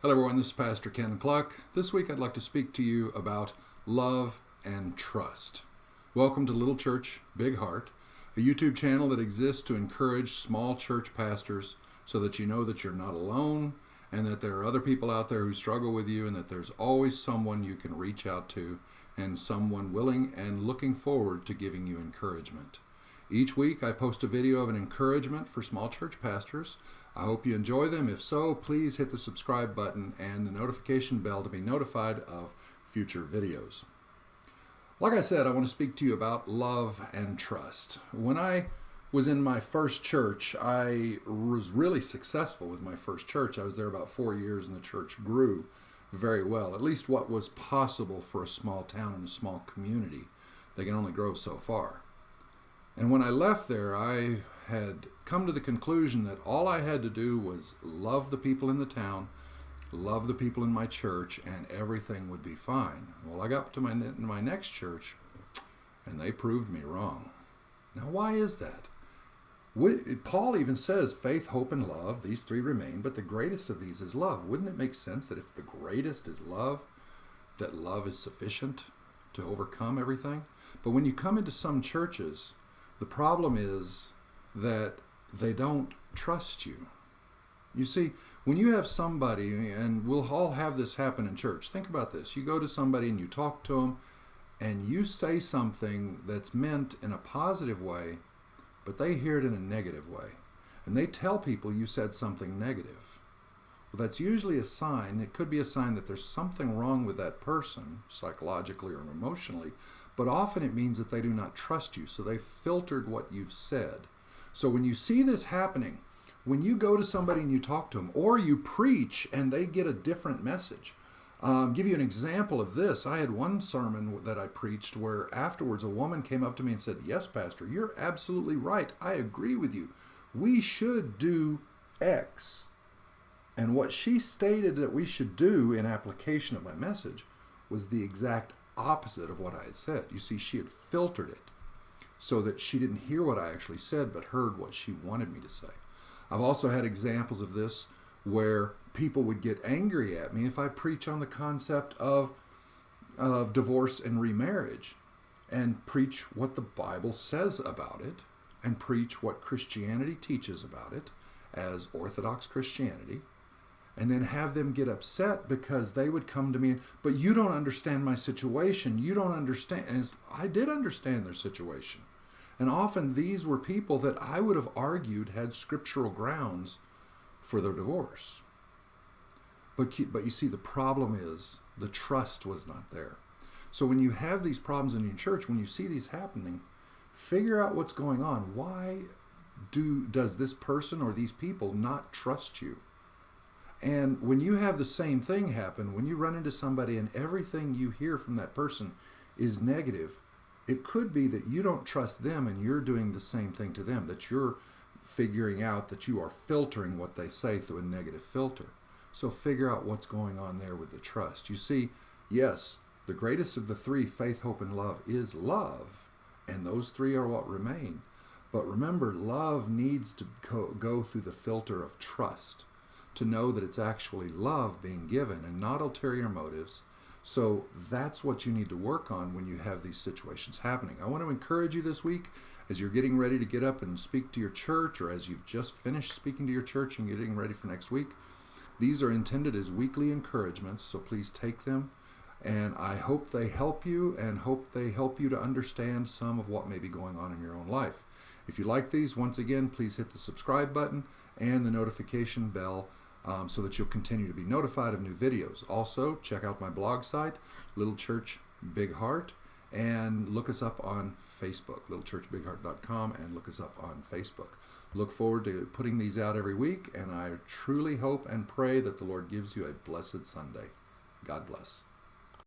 Hello everyone, this is Pastor Ken Cluck. This week I'd like to speak to you about love and trust. Welcome to Little Church, Big Heart, a YouTube channel that exists to encourage small church pastors so that you know that you're not alone and that there are other people out there who struggle with you and that there's always someone you can reach out to and someone willing and looking forward to giving you encouragement. Each week I post a video of an encouragement for small church pastors. I hope you enjoy them. If so, please hit the subscribe button and the notification bell to be notified of future videos. Like I said, I want to speak to you about love and trust. When I was in my first church, I was really successful with my first church. I was there about 4 years and the church grew very well, at least what was possible for a small town and a small community. They can only grow so far. And when I left there, I had come to the conclusion that all I had to do was love the people in the town, love the people in my church, and everything would be fine. Well, I got to my next church, and they proved me wrong. Now, why is that? Paul even says, faith, hope, and love, these three remain, but the greatest of these is love. Wouldn't it make sense that if the greatest is love, that love is sufficient to overcome everything? But when you come into some churches, the problem is that they don't trust you. You see, when you have somebody, and we'll all have this happen in church, think about this. You go to somebody and you talk to them, and you say something that's meant in a positive way, but they hear it in a negative way. And they tell people you said something negative. Well, that's usually a sign. It could be a sign that there's something wrong with that person, psychologically or emotionally, but often it means that they do not trust you, so they've filtered what you've said. So when you see this happening, when you go to somebody and you talk to them, or you preach and they get a different message. Give you an example of this. I had one sermon that I preached where afterwards a woman came up to me and said, "Yes, Pastor, you're absolutely right. I agree with you. We should do X." And what she stated that we should do in application of my message was the exact opposite of what I had said. You see, she had filtered it so that she didn't hear what I actually said, but heard what she wanted me to say. I've also had examples of this where people would get angry at me if I preach on the concept of divorce and remarriage and preach what the Bible says about it and preach what Christianity teaches about it as Orthodox Christianity, and then have them get upset because they would come to me, but you don't understand my situation. You don't understand. And I did understand their situation. And often these were people that I would have argued had scriptural grounds for their divorce. But you see, the problem is the trust was not there. So when you have these problems in your church, when you see these happening, figure out what's going on. Why does this person or these people not trust you? And when you have the same thing happen, when you run into somebody and everything you hear from that person is negative, it could be that you don't trust them and you're doing the same thing to them, that you're figuring out that you are filtering what they say through a negative filter. So figure out what's going on there with the trust. You see, yes, the greatest of the three, faith, hope, and love, is love. And those three are what remain. But remember, love needs to go through the filter of trust, to know that it's actually love being given and not ulterior motives. So that's what you need to work on when you have these situations happening. I want to encourage you this week as you're getting ready to get up and speak to your church, or as you've just finished speaking to your church and getting ready for next week. These are intended as weekly encouragements, so please take them. And I hope they help you and hope they help you to understand some of what may be going on in your own life. If you like these, once again, please hit the subscribe button and the notification bell so that you'll continue to be notified of new videos. Also, check out my blog site, Little Church Big Heart, and look us up on Facebook, littlechurchbigheart.com, and look us up on Facebook. Look forward to putting these out every week, and I truly hope and pray that the Lord gives you a blessed Sunday. God bless.